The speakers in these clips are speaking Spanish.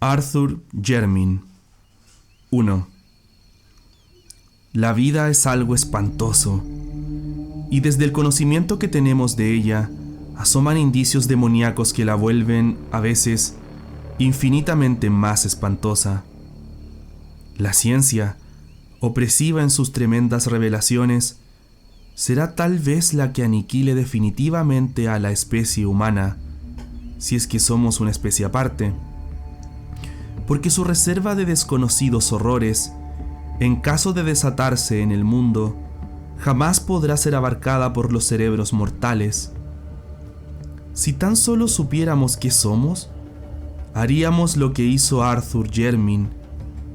Arthur Jermyn. 1. La vida es algo espantoso, y desde el conocimiento que tenemos de ella, asoman indicios demoníacos que la vuelven, a veces, infinitamente más espantosa. La ciencia, opresiva en sus tremendas revelaciones, será tal vez la que aniquile definitivamente a la especie humana, si es que somos una especie aparte, porque su reserva de desconocidos horrores, en caso de desatarse en el mundo, jamás podrá ser abarcada por los cerebros mortales. Si tan solo supiéramos qué somos, haríamos lo que hizo Arthur Jermyn,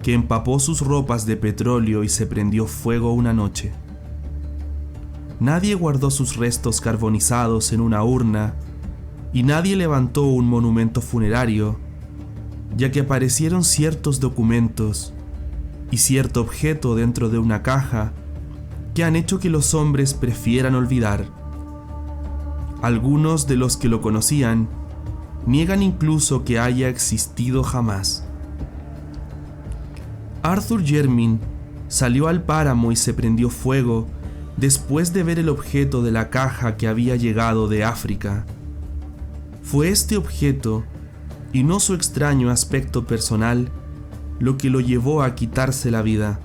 que empapó sus ropas de petróleo y se prendió fuego una noche. Nadie guardó sus restos carbonizados en una urna y nadie levantó un monumento funerario, ya que aparecieron ciertos documentos y cierto objeto dentro de una caja que han hecho que los hombres prefieran olvidar. Algunos de los que lo conocían niegan incluso que haya existido jamás. Arthur Jermyn salió al páramo y se prendió fuego después de ver el objeto de la caja que había llegado de África. Fue este objeto, y no su extraño aspecto personal, lo que lo llevó a quitarse la vida.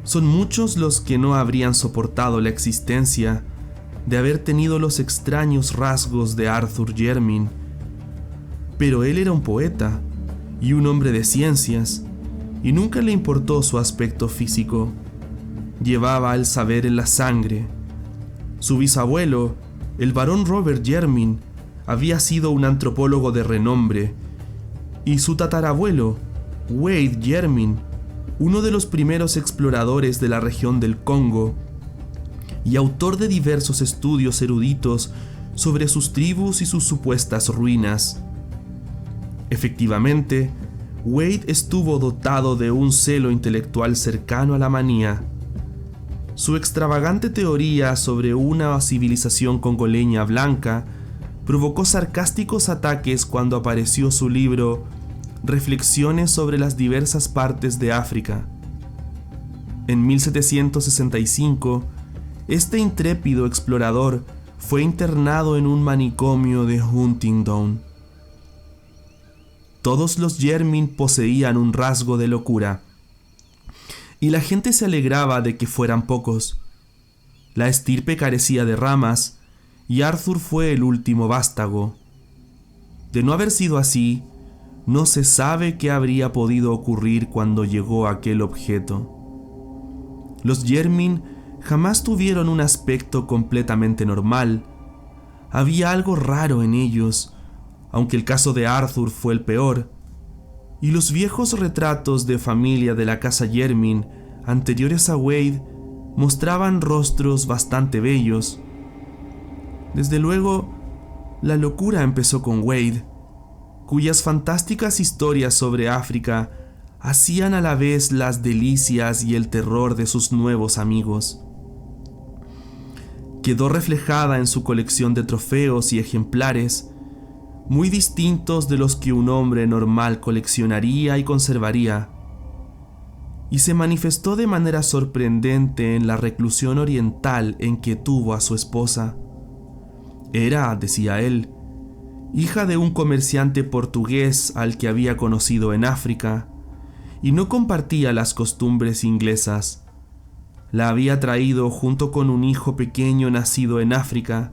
Son muchos los que no habrían soportado la existencia de haber tenido los extraños rasgos de Arthur Jermyn, pero él era un poeta y un hombre de ciencias, y nunca le importó su aspecto físico. Llevaba el saber en la sangre. Su bisabuelo, el barón Robert Jermyn, había sido un antropólogo de renombre, y su tatarabuelo, Wade Jermyn, uno de los primeros exploradores de la región del Congo, y autor de diversos estudios eruditos sobre sus tribus y sus supuestas ruinas. Efectivamente, Wade estuvo dotado de un celo intelectual cercano a la manía. Su extravagante teoría sobre una civilización congoleña blanca provocó sarcásticos ataques cuando apareció su libro Reflexiones sobre las diversas partes de África. En 1765, este intrépido explorador fue internado en un manicomio de Huntingdon. Todos los Jermyn poseían un rasgo de locura, y la gente se alegraba de que fueran pocos. La estirpe carecía de ramas, y Arthur fue el último vástago. De no haber sido así, no se sabe qué habría podido ocurrir cuando llegó aquel objeto. Los Jermyn jamás tuvieron un aspecto completamente normal. Había algo raro en ellos, aunque el caso de Arthur fue el peor, y los viejos retratos de familia de la casa Jermyn anteriores a Wade mostraban rostros bastante bellos. Desde luego, la locura empezó con Wade, cuyas fantásticas historias sobre África hacían a la vez las delicias y el terror de sus nuevos amigos. Quedó reflejada en su colección de trofeos y ejemplares, muy distintos de los que un hombre normal coleccionaría y conservaría, y se manifestó de manera sorprendente en la reclusión oriental en que tuvo a su esposa. Era, decía él, hija de un comerciante portugués al que había conocido en África, y no compartía las costumbres inglesas. La había traído junto con un hijo pequeño nacido en África,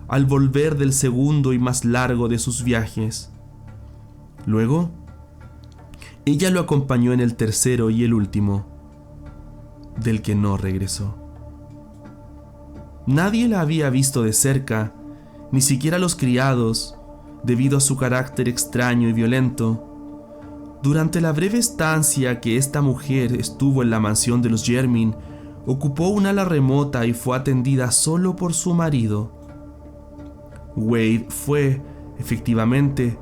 al volver del segundo y más largo de sus viajes. Luego, ella lo acompañó en el tercero y el último, del que no regresó. Nadie la había visto de cerca, ni siquiera los criados, debido a su carácter extraño y violento. Durante la breve estancia que esta mujer estuvo en la mansión de los Jermyn, ocupó un ala remota y fue atendida solo por su marido. Wade fue, efectivamente,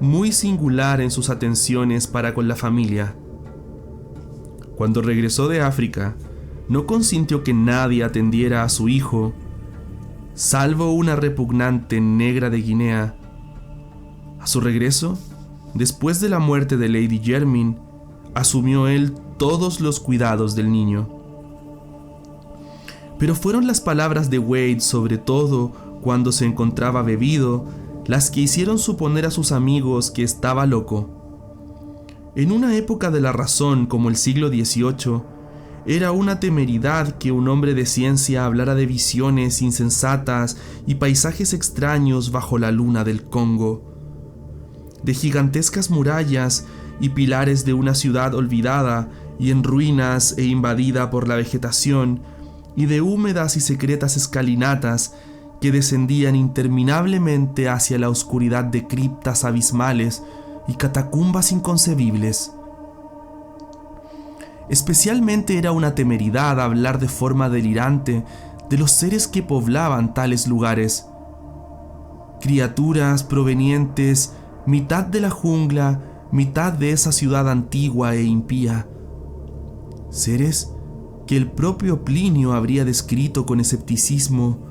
muy singular en sus atenciones para con la familia. Cuando regresó de África, no consintió que nadie atendiera a su hijo, salvo una repugnante negra de Guinea. A su regreso, después de la muerte de Lady Jermyn, asumió él todos los cuidados del niño. Pero fueron las palabras de Wade, sobre todo cuando se encontraba bebido, las que hicieron suponer a sus amigos que estaba loco. En una época de la razón como el siglo XVIII, era una temeridad que un hombre de ciencia hablara de visiones insensatas y paisajes extraños bajo la luna del Congo, de gigantescas murallas y pilares de una ciudad olvidada y en ruinas e invadida por la vegetación, y de húmedas y secretas escalinatas que descendían interminablemente hacia la oscuridad de criptas abismales y catacumbas inconcebibles. Especialmente era una temeridad hablar de forma delirante de los seres que poblaban tales lugares. Criaturas provenientes mitad de la jungla, mitad de esa ciudad antigua e impía. Seres que el propio Plinio habría descrito con escepticismo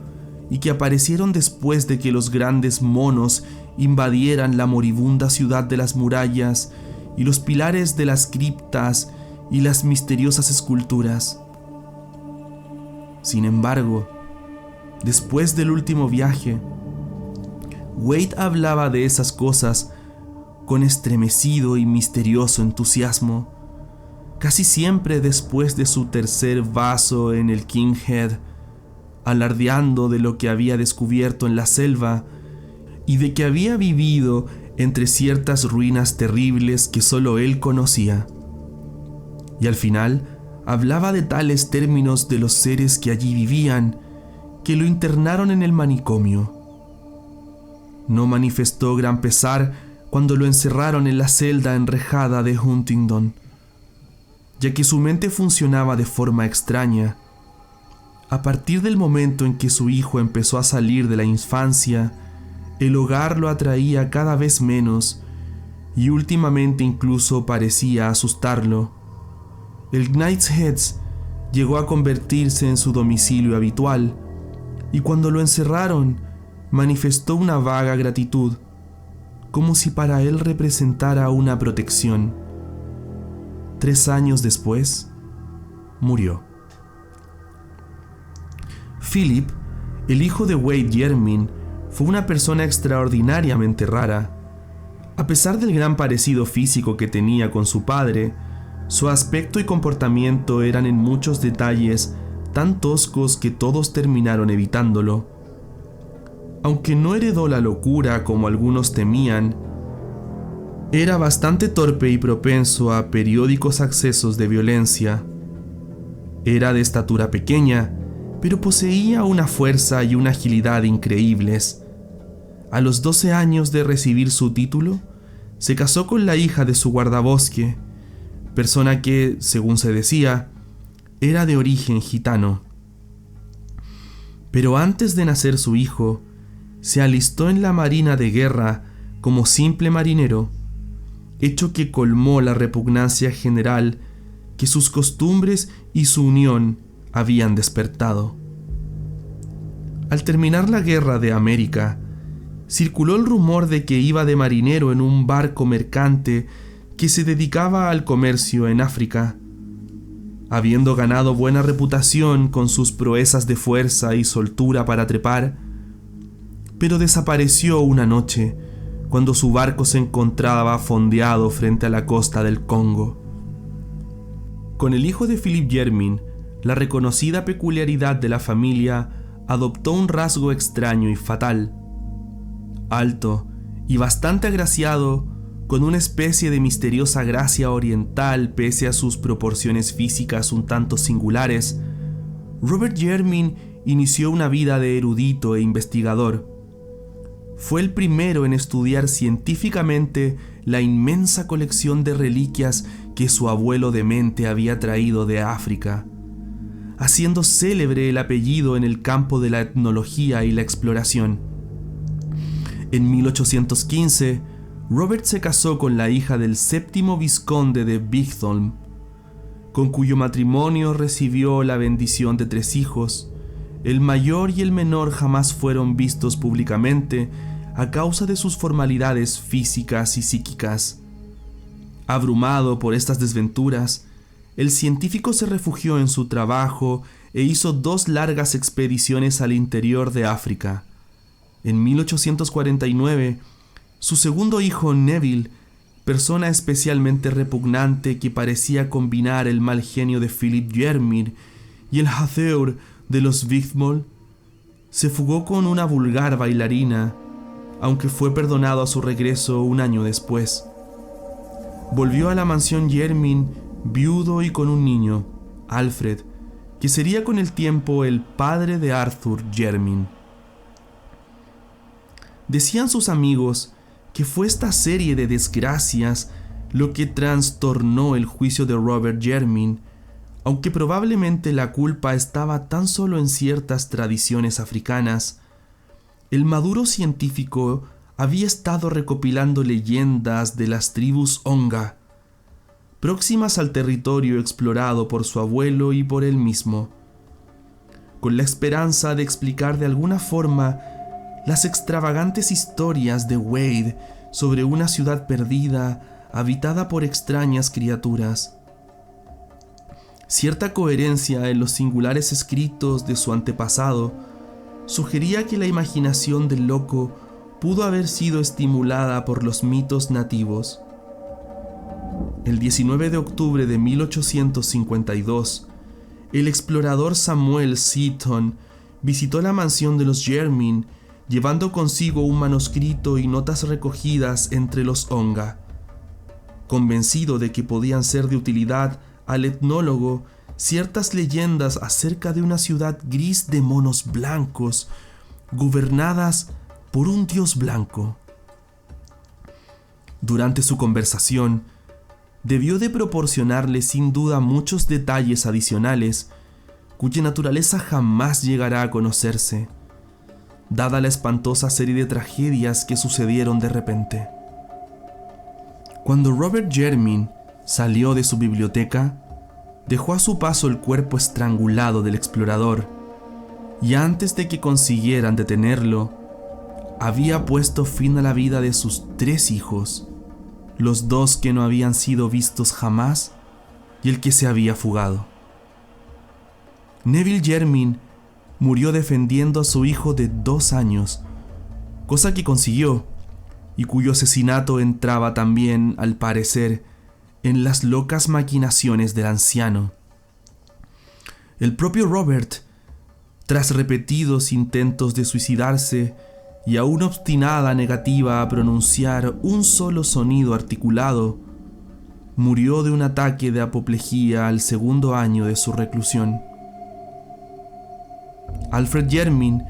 y que aparecieron después de que los grandes monos invadieran la moribunda ciudad de las murallas y los pilares de las criptas y las misteriosas esculturas. Sin embargo, después del último viaje, Wade hablaba de esas cosas con estremecido y misterioso entusiasmo, casi siempre después de su tercer vaso en el King Head, alardeando de lo que había descubierto en la selva y de que había vivido entre ciertas ruinas terribles que solo él conocía. Y al final hablaba de tales términos de los seres que allí vivían, que lo internaron en el manicomio. No manifestó gran pesar cuando lo encerraron en la celda enrejada de Huntingdon, ya que su mente funcionaba de forma extraña. A partir del momento en que su hijo empezó a salir de la infancia, el hogar lo atraía cada vez menos y últimamente incluso parecía asustarlo. El Knight's Heads llegó a convertirse en su domicilio habitual y cuando lo encerraron manifestó una vaga gratitud, como si para él representara una protección. 3 años después, murió. Philip, el hijo de Wade Jermyn, fue una persona extraordinariamente rara. A pesar del gran parecido físico que tenía con su padre, su aspecto y comportamiento eran en muchos detalles tan toscos que todos terminaron evitándolo. Aunque no heredó la locura como algunos temían, era bastante torpe y propenso a periódicos accesos de violencia. Era de estatura pequeña, pero poseía una fuerza y una agilidad increíbles. A los 12 años de recibir su título, se casó con la hija de su guardabosque, persona que, según se decía, era de origen gitano. Pero antes de nacer su hijo, se alistó en la Marina de Guerra como simple marinero, hecho que colmó la repugnancia general que sus costumbres y su unión habían despertado. Al terminar la Guerra de América, circuló el rumor de que iba de marinero en un barco mercante que se dedicaba al comercio en África. Habiendo ganado buena reputación con sus proezas de fuerza y soltura para trepar, pero desapareció una noche cuando su barco se encontraba fondeado frente a la costa del Congo. Con el hijo de Philip Jermyn, la reconocida peculiaridad de la familia adoptó un rasgo extraño y fatal. Alto y bastante agraciado, con una especie de misteriosa gracia oriental pese a sus proporciones físicas un tanto singulares, Robert Jermyn inició una vida de erudito e investigador. Fue el primero en estudiar científicamente la inmensa colección de reliquias que su abuelo demente había traído de África, haciendo célebre el apellido en el campo de la etnología y la exploración. En 1815, Robert se casó con la hija del 7º vizconde de Bigthorn, con cuyo matrimonio recibió la bendición de 3 hijos. El mayor y el menor jamás fueron vistos públicamente a causa de sus formalidades físicas y psíquicas. Abrumado por estas desventuras, el científico se refugió en su trabajo e hizo 2 largas expediciones al interior de África. En 1849, su segundo hijo Neville, persona especialmente repugnante que parecía combinar el mal genio de Philip Jermin y el Hathor de los Wigmore, se fugó con una vulgar bailarina, aunque fue perdonado a su regreso un año después. Volvió a la mansión Jermin viudo y con un niño, Alfred, que sería con el tiempo el padre de Arthur Jermin. Decían sus amigos que fue esta serie de desgracias lo que trastornó el juicio de Robert Jermin, aunque probablemente la culpa estaba tan solo en ciertas tradiciones africanas. El maduro científico había estado recopilando leyendas de las tribus Onga, próximas al territorio explorado por su abuelo y por él mismo, con la esperanza de explicar de alguna forma las extravagantes historias de Wade sobre una ciudad perdida habitada por extrañas criaturas. Cierta coherencia en los singulares escritos de su antepasado sugería que la imaginación del loco pudo haber sido estimulada por los mitos nativos. El 19 de octubre de 1852, el explorador Samuel Seaton visitó la mansión de los Jermin, llevando consigo un manuscrito y notas recogidas entre los Onga. Convencido de que podían ser de utilidad al etnólogo ciertas leyendas acerca de una ciudad gris de monos blancos, gobernadas por un dios blanco. Durante su conversación, debió de proporcionarle sin duda muchos detalles adicionales, cuya naturaleza jamás llegará a conocerse, dada la espantosa serie de tragedias que sucedieron de repente. Cuando Robert Jermin salió de su biblioteca, dejó a su paso el cuerpo estrangulado del explorador, y antes de que consiguieran detenerlo, había puesto fin a la vida de sus 3 hijos, los 2 que no habían sido vistos jamás y el que se había fugado. Neville Jermin murió defendiendo a su hijo de 2 años, cosa que consiguió, y cuyo asesinato entraba también, al parecer, en las locas maquinaciones del anciano. El propio Robert, tras repetidos intentos de suicidarse y a una obstinada negativa a pronunciar un solo sonido articulado, murió de un ataque de apoplejía al 2.º año de su reclusión. Alfred Jermin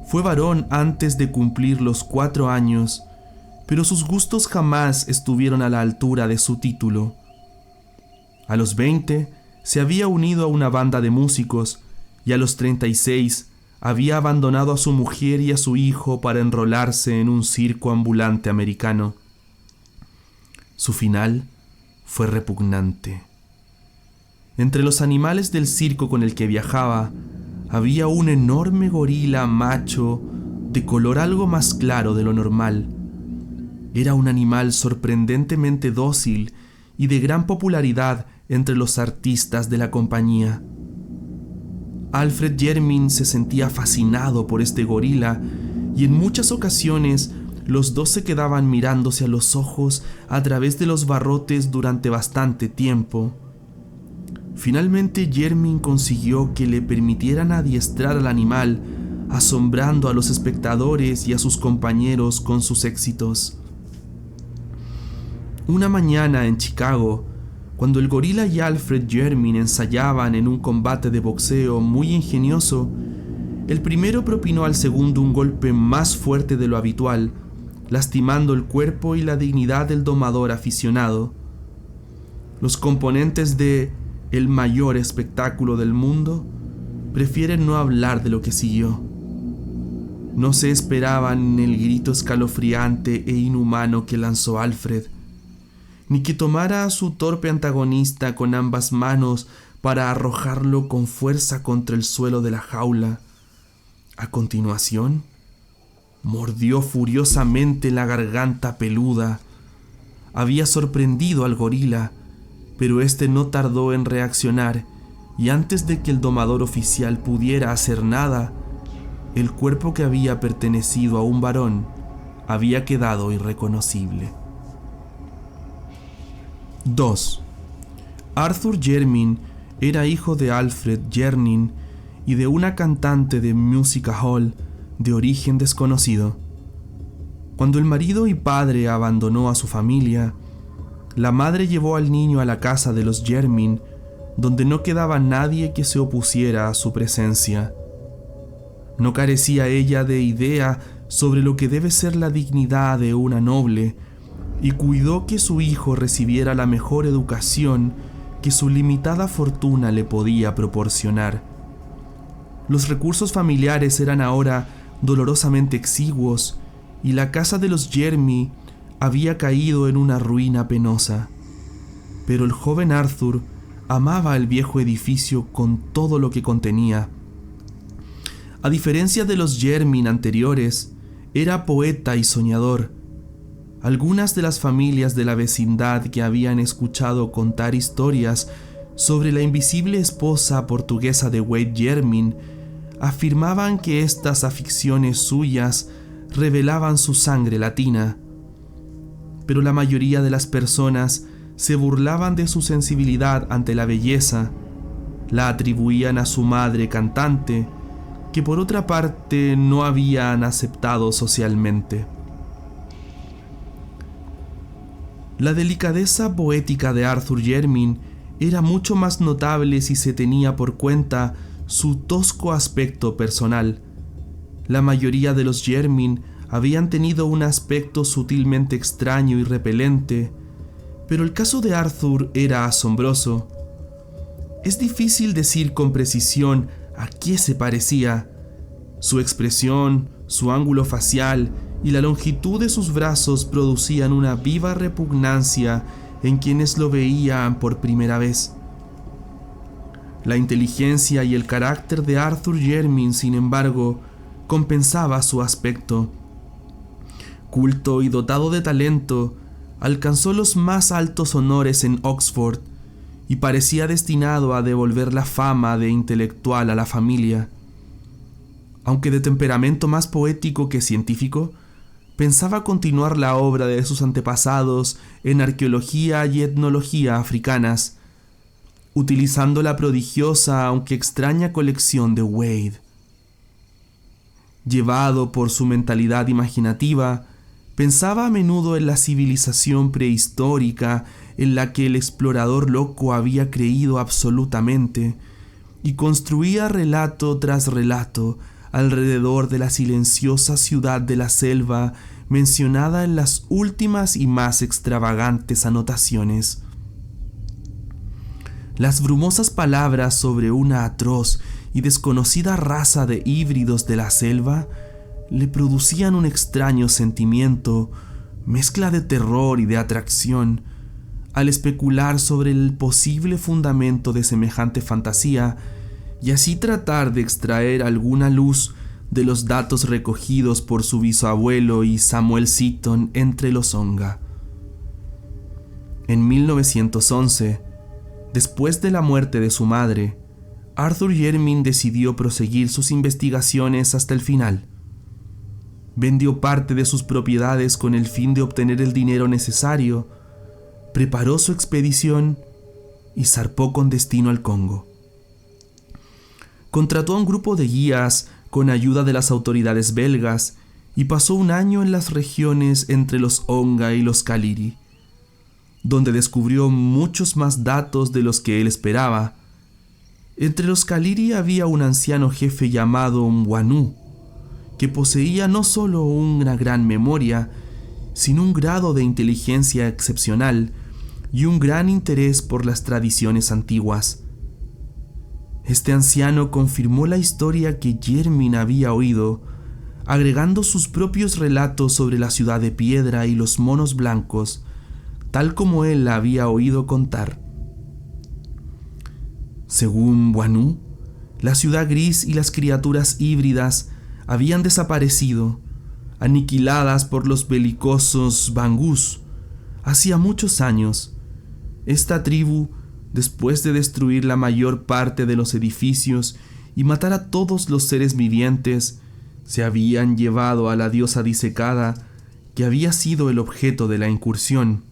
fue varón antes de cumplir los 4 años, pero sus gustos jamás estuvieron a la altura de su título. A los 20 se había unido a una banda de músicos y a los 36 había abandonado a su mujer y a su hijo para enrolarse en un circo ambulante americano. Su final fue repugnante. Entre los animales del circo con el que viajaba, había un enorme gorila macho de color algo más claro de lo normal. Era un animal sorprendentemente dócil y de gran popularidad entre los artistas de la compañía. Alfred Jermin se sentía fascinado por este gorila y en muchas ocasiones los 2 se quedaban mirándose a los ojos a través de los barrotes durante bastante tiempo. Finalmente Jermin consiguió que le permitieran adiestrar al animal, asombrando a los espectadores y a sus compañeros con sus éxitos. Una mañana en Chicago, cuando el gorila y Alfred Jermin ensayaban en un combate de boxeo muy ingenioso, el primero propinó al segundo un golpe más fuerte de lo habitual, lastimando el cuerpo y la dignidad del domador aficionado. Los componentes de el mayor espectáculo del mundo prefieren no hablar de lo que siguió. No se esperaban el grito escalofriante e inhumano que lanzó Alfred, ni que tomara a su torpe antagonista con ambas manos para arrojarlo con fuerza contra el suelo de la jaula. A continuación, mordió furiosamente la garganta peluda. Había sorprendido al gorila, pero este no tardó en reaccionar, y antes de que el domador oficial pudiera hacer nada, el cuerpo que había pertenecido a un varón había quedado irreconocible. 2. Arthur Jermyn era hijo de Alfred Jermyn y de una cantante de music hall de origen desconocido. Cuando el marido y padre abandonó a su familia, la madre llevó al niño a la casa de los Jermyn, donde no quedaba nadie que se opusiera a su presencia. No carecía ella de idea sobre lo que debe ser la dignidad de una noble, y cuidó que su hijo recibiera la mejor educación que su limitada fortuna le podía proporcionar. Los recursos familiares eran ahora dolorosamente exiguos, y la casa de los Jermyn había caído en una ruina penosa. Pero el joven Arthur amaba el viejo edificio con todo lo que contenía. A diferencia de los Jermyn anteriores, era poeta y soñador. Algunas de las familias de la vecindad que habían escuchado contar historias sobre la invisible esposa portuguesa de Wade Jermyn afirmaban que estas aficiones suyas revelaban su sangre latina. Pero la mayoría de las personas se burlaban de su sensibilidad ante la belleza, la atribuían a su madre cantante, que por otra parte no habían aceptado socialmente. La delicadeza poética de Arthur Jermyn era mucho más notable si se tenía por cuenta su tosco aspecto personal. La mayoría de los Jermyn habían tenido un aspecto sutilmente extraño y repelente, pero el caso de Arthur era asombroso. Es difícil decir con precisión a qué se parecía. Su expresión, su ángulo facial y la longitud de sus brazos producían una viva repugnancia en quienes lo veían por primera vez. La inteligencia y el carácter de Arthur Jermyn, sin embargo, compensaba su aspecto. Culto y dotado de talento, alcanzó los más altos honores en Oxford y parecía destinado a devolver la fama de intelectual a la familia. Aunque de temperamento más poético que científico, pensaba continuar la obra de sus antepasados en arqueología y etnología africanas, utilizando la prodigiosa aunque extraña colección de Wade. Llevado por su mentalidad imaginativa, pensaba a menudo en la civilización prehistórica en la que el explorador loco había creído absolutamente, y construía relato tras relato alrededor de la silenciosa ciudad de la selva mencionada en las últimas y más extravagantes anotaciones. Las brumosas palabras sobre una atroz y desconocida raza de híbridos de la selva le producían un extraño sentimiento, mezcla de terror y de atracción, al especular sobre el posible fundamento de semejante fantasía y así tratar de extraer alguna luz de los datos recogidos por su bisabuelo y Samuel Seaton entre los Onga. En 1911, después de la muerte de su madre, Arthur Jermyn decidió proseguir sus investigaciones hasta el final. Vendió parte de sus propiedades con el fin de obtener el dinero necesario, preparó su expedición y zarpó con destino al Congo. Contrató a un grupo de guías con ayuda de las autoridades belgas y pasó un año en las regiones entre los Onga y los Kaliri, donde descubrió muchos más datos de los que él esperaba. Entre los Kaliri había un anciano jefe llamado Mwanu, que poseía no solo una gran memoria, sino un grado de inteligencia excepcional y un gran interés por las tradiciones antiguas. Este anciano confirmó la historia que Jermyn había oído, agregando sus propios relatos sobre la ciudad de piedra y los monos blancos, tal como él la había oído contar. Según Mwanu, la ciudad gris y las criaturas híbridas habían desaparecido, aniquiladas por los belicosos Bangus. Hacía muchos años, esta tribu, después de destruir la mayor parte de los edificios y matar a todos los seres vivientes, se habían llevado a la diosa disecada que había sido el objeto de la incursión.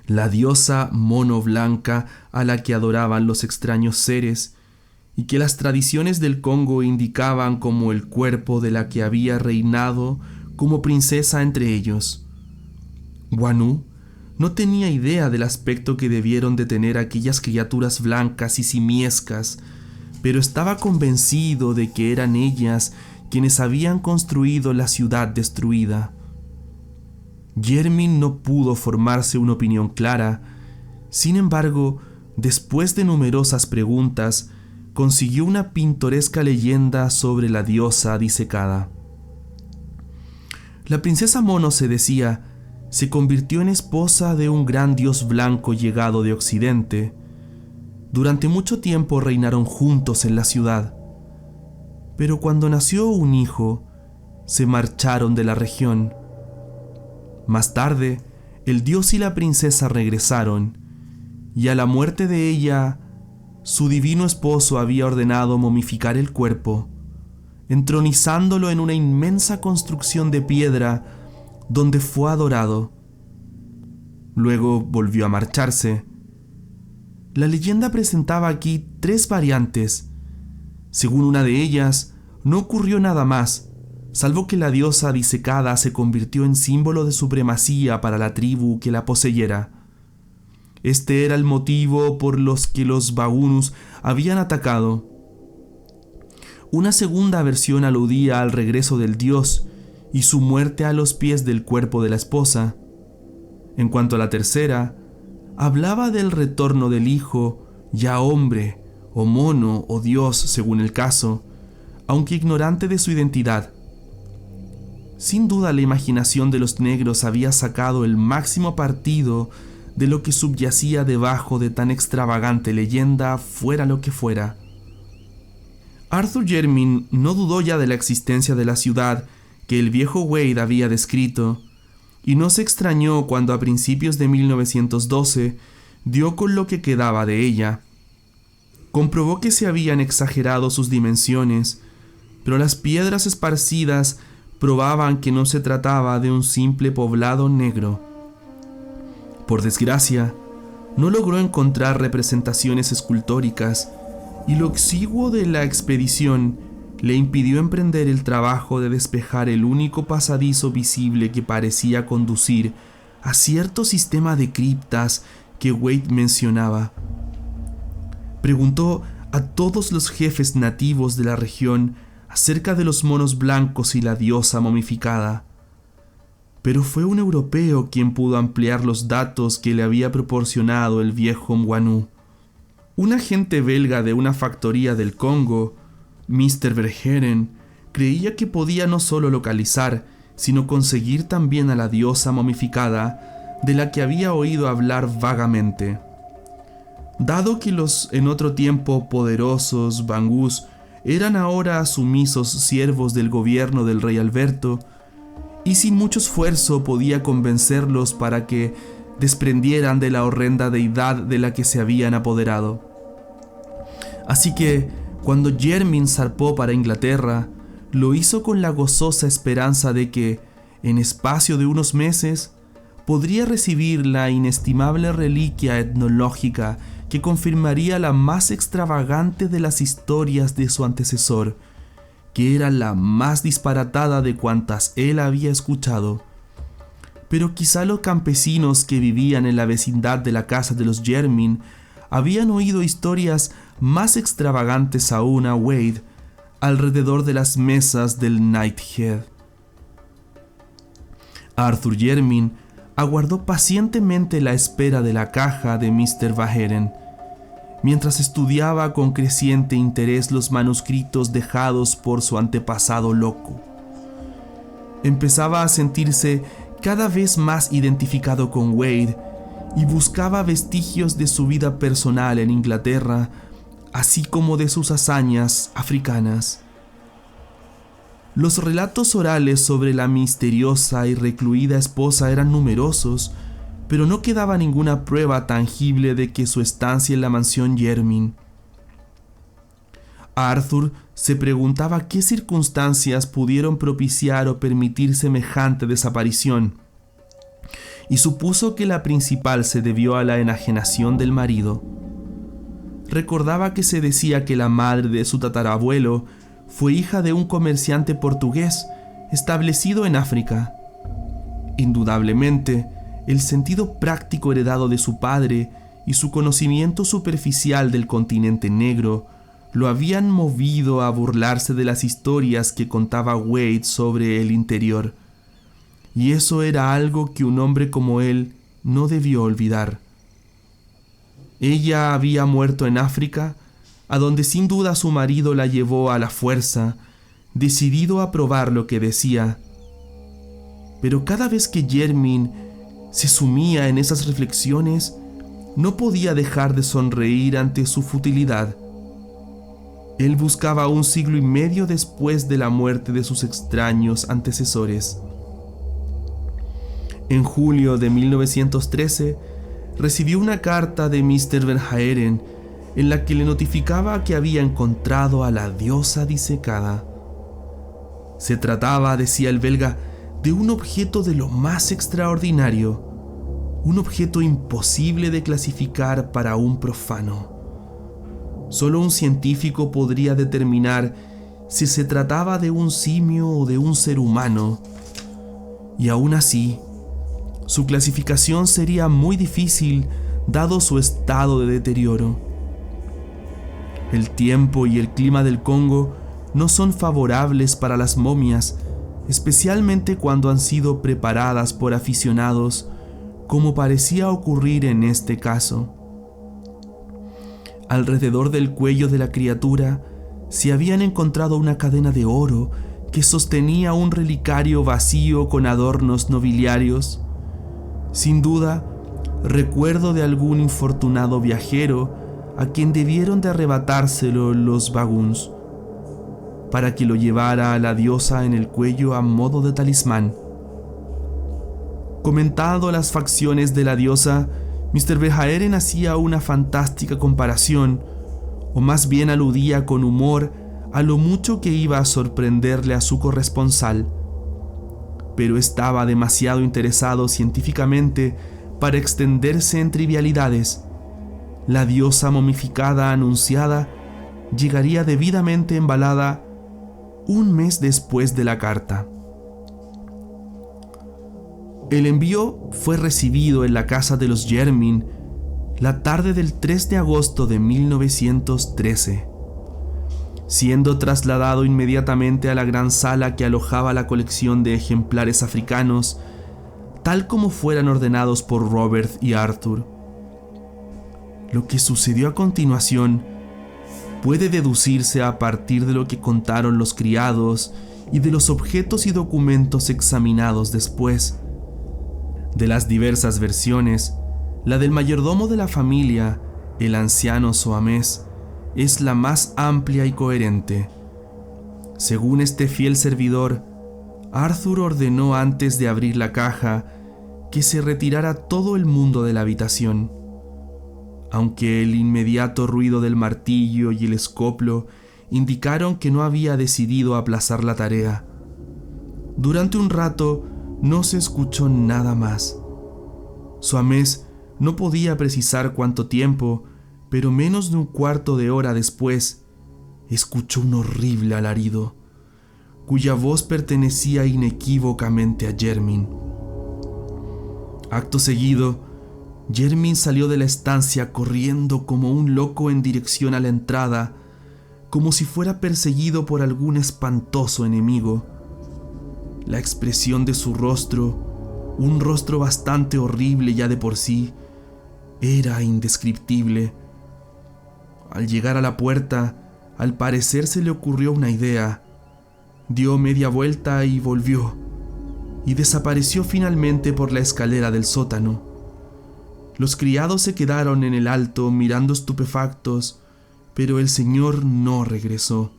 La diosa mono blanca a la que adoraban los extraños seres y que las tradiciones del Congo indicaban como el cuerpo de la que había reinado como princesa entre ellos. Wanu no tenía idea del aspecto que debieron de tener aquellas criaturas blancas y simiescas, pero estaba convencido de que eran ellas quienes habían construido la ciudad destruida. Jermin no pudo formarse una opinión clara. Sin embargo, después de numerosas preguntas, consiguió una pintoresca leyenda sobre la diosa disecada. La princesa Mono, se decía, se convirtió en esposa de un gran dios blanco llegado de Occidente. Durante mucho tiempo reinaron juntos en la ciudad, pero cuando nació un hijo, se marcharon de la región. Más tarde, el dios y la princesa regresaron, y a la muerte de ella, su divino esposo había ordenado momificar el cuerpo, entronizándolo en una inmensa construcción de piedra donde fue adorado. Luego volvió a marcharse. La leyenda presentaba aquí 3 variantes. Según una de ellas, no ocurrió nada más, salvo que la diosa disecada se convirtió en símbolo de supremacía para la tribu que la poseyera. Este era el motivo por los que los Bagunus habían atacado. Una segunda versión aludía al regreso del dios y su muerte a los pies del cuerpo de la esposa. En cuanto a la tercera, hablaba del retorno del hijo, ya hombre, o mono, o dios, según el caso, aunque ignorante de su identidad. Sin duda, la imaginación de los negros había sacado el máximo partido de lo que subyacía debajo de tan extravagante leyenda, fuera lo que fuera. Arthur Jermin no dudó ya de la existencia de la ciudad que el viejo Wade había descrito, y no se extrañó cuando a principios de 1912 dio con lo que quedaba de ella. Comprobó que se habían exagerado sus dimensiones, pero las piedras esparcidas probaban que no se trataba de un simple poblado negro. Por desgracia, no logró encontrar representaciones escultóricas, y lo exiguo de la expedición le impidió emprender el trabajo de despejar el único pasadizo visible que parecía conducir a cierto sistema de criptas que Wade mencionaba. Preguntó a todos los jefes nativos de la región acerca de los monos blancos y la diosa momificada, pero fue un europeo quien pudo ampliar los datos que le había proporcionado el viejo Mwanu. Un agente belga de una factoría del Congo, Mr. Verheeren, creía que podía no solo localizar, sino conseguir también a la diosa momificada de la que había oído hablar vagamente. Dado que los en otro tiempo poderosos Bangus eran ahora sumisos siervos del gobierno del rey Alberto, y sin mucho esfuerzo podía convencerlos para que desprendieran de la horrenda deidad de la que se habían apoderado. Así que, cuando Jermin zarpó para Inglaterra, lo hizo con la gozosa esperanza de que, en espacio de unos meses, podría recibir la inestimable reliquia etnológica que confirmaría la más extravagante de las historias de su antecesor, que era la más disparatada de cuantas él había escuchado. Pero quizá los campesinos que vivían en la vecindad de la casa de los Jermin habían oído historias más extravagantes aún a Wade alrededor de las mesas del Knighthead. Arthur Jermin aguardó pacientemente la espera de la caja de Mr. Verheeren, mientras estudiaba con creciente interés los manuscritos dejados por su antepasado loco. Empezaba a sentirse cada vez más identificado con Wade y buscaba vestigios de su vida personal en Inglaterra, así como de sus hazañas africanas. Los relatos orales sobre la misteriosa y recluida esposa eran numerosos, pero no quedaba ninguna prueba tangible de que su estancia en la mansión Jermyn. Arthur se preguntaba qué circunstancias pudieron propiciar o permitir semejante desaparición, y supuso que la principal se debió a la enajenación del marido. Recordaba que se decía que la madre de su tatarabuelo fue hija de un comerciante portugués establecido en África. Indudablemente, el sentido práctico heredado de su padre y su conocimiento superficial del continente negro lo habían movido a burlarse de las historias que contaba Wade sobre el interior, y eso era algo que un hombre como él no debió olvidar. Ella había muerto en África, a donde sin duda su marido la llevó a la fuerza, decidido a probar lo que decía. Pero cada vez que Jermyn se sumía en esas reflexiones, no podía dejar de sonreír ante su futilidad. Él buscaba un siglo y medio después de la muerte de sus extraños antecesores. En julio de 1913, recibió una carta de Mr. Verhaeren en la que le notificaba que había encontrado a la diosa disecada. Se trataba, decía el belga, de un objeto de lo más extraordinario, un objeto imposible de clasificar para un profano. Solo un científico podría determinar si se trataba de un simio o de un ser humano, y aún así, su clasificación sería muy difícil dado su estado de deterioro. El tiempo y el clima del Congo no son favorables para las momias, especialmente cuando han sido preparadas por aficionados, como parecía ocurrir en este caso. Alrededor del cuello de la criatura se habían encontrado una cadena de oro que sostenía un relicario vacío con adornos nobiliarios. Sin duda, recuerdo de algún infortunado viajero a quien debieron de arrebatárselo los baguns, para que lo llevara a la diosa en el cuello a modo de talismán. Comentando las facciones de la diosa, Mr. Verhaeren hacía una fantástica comparación, o más bien aludía con humor a lo mucho que iba a sorprenderle a su corresponsal, pero estaba demasiado interesado científicamente para extenderse en trivialidades. La diosa momificada anunciada llegaría debidamente embalada un mes después de la carta. El envío fue recibido en la casa de los Jermyn la tarde del 3 de agosto de 1913, siendo trasladado inmediatamente a la gran sala que alojaba la colección de ejemplares africanos, tal como fueran ordenados por Robert y Arthur. Lo que sucedió a continuación puede deducirse a partir de lo que contaron los criados y de los objetos y documentos examinados después. De las diversas versiones, la del mayordomo de la familia, el anciano Soames, es la más amplia y coherente. Según este fiel servidor, Arthur ordenó antes de abrir la caja que se retirara todo el mundo de la habitación. Aunque el inmediato ruido del martillo y el escoplo indicaron que no había decidido aplazar la tarea. Durante un rato no se escuchó nada más. Soames no podía precisar cuánto tiempo, pero menos de un cuarto de hora después, escuchó un horrible alarido, cuya voz pertenecía inequívocamente a Jermyn. Acto seguido, Jermyn salió de la estancia corriendo como un loco en dirección a la entrada, como si fuera perseguido por algún espantoso enemigo. La expresión de su rostro, un rostro bastante horrible ya de por sí, era indescriptible. Al llegar a la puerta, al parecer se le ocurrió una idea. Dio media vuelta y volvió, y desapareció finalmente por la escalera del sótano. Los criados se quedaron en el alto mirando estupefactos, pero el señor no regresó.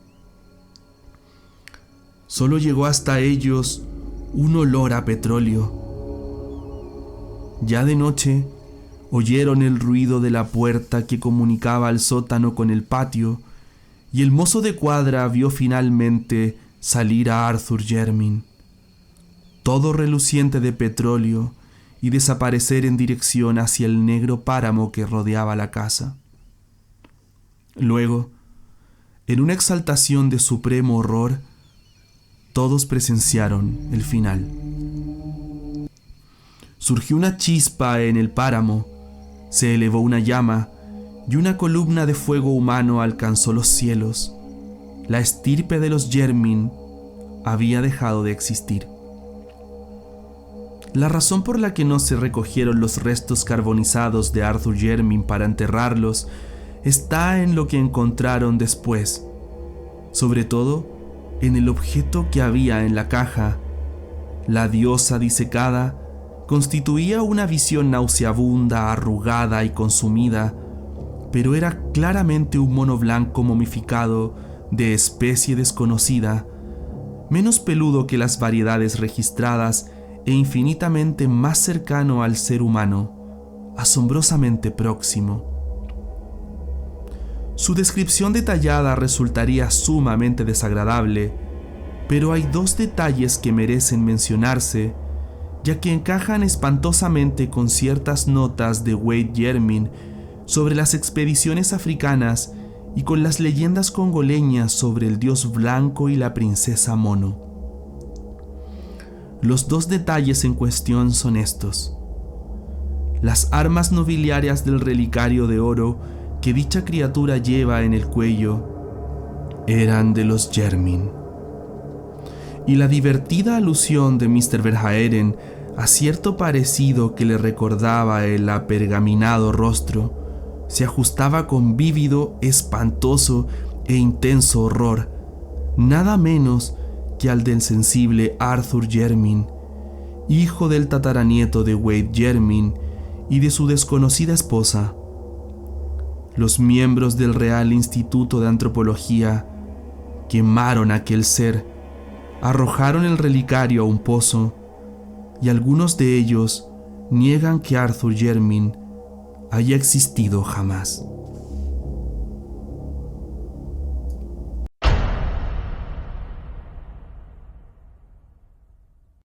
Solo llegó hasta ellos un olor a petróleo. Ya de noche, oyeron el ruido de la puerta que comunicaba al sótano con el patio, y el mozo de cuadra vio finalmente salir a Arthur Jermyn, todo reluciente de petróleo, y desaparecer en dirección hacia el negro páramo que rodeaba la casa. Luego, en una exaltación de supremo horror, todos presenciaron el final. Surgió una chispa en el páramo, se elevó una llama y una columna de fuego humano alcanzó los cielos. La estirpe de los Jermyn había dejado de existir. La razón por la que no se recogieron los restos carbonizados de Arthur Jermyn para enterrarlos está en lo que encontraron después, sobre todo en el objeto que había en la caja. La diosa disecada constituía una visión nauseabunda, arrugada y consumida, pero era claramente un mono blanco momificado de especie desconocida, menos peludo que las variedades registradas e infinitamente más cercano al ser humano, asombrosamente próximo. Su descripción detallada resultaría sumamente desagradable, pero hay dos detalles que merecen mencionarse, ya que encajan espantosamente con ciertas notas de Wade Jermyn sobre las expediciones africanas y con las leyendas congoleñas sobre el dios blanco y la princesa mono. Los dos detalles en cuestión son estos: las armas nobiliarias del relicario de oro que dicha criatura lleva en el cuello eran de los Jermyn, y la divertida alusión de Mr. Verhaeren a cierto parecido que le recordaba el apergaminado rostro se ajustaba con vívido, espantoso e intenso horror, nada menos que al del sensible Arthur Jermyn, hijo del tataranieto de Wade Jermyn y de su desconocida esposa. Los miembros del Real Instituto de Antropología quemaron aquel ser, arrojaron el relicario a un pozo, y algunos de ellos niegan que Arthur Jermyn haya existido jamás.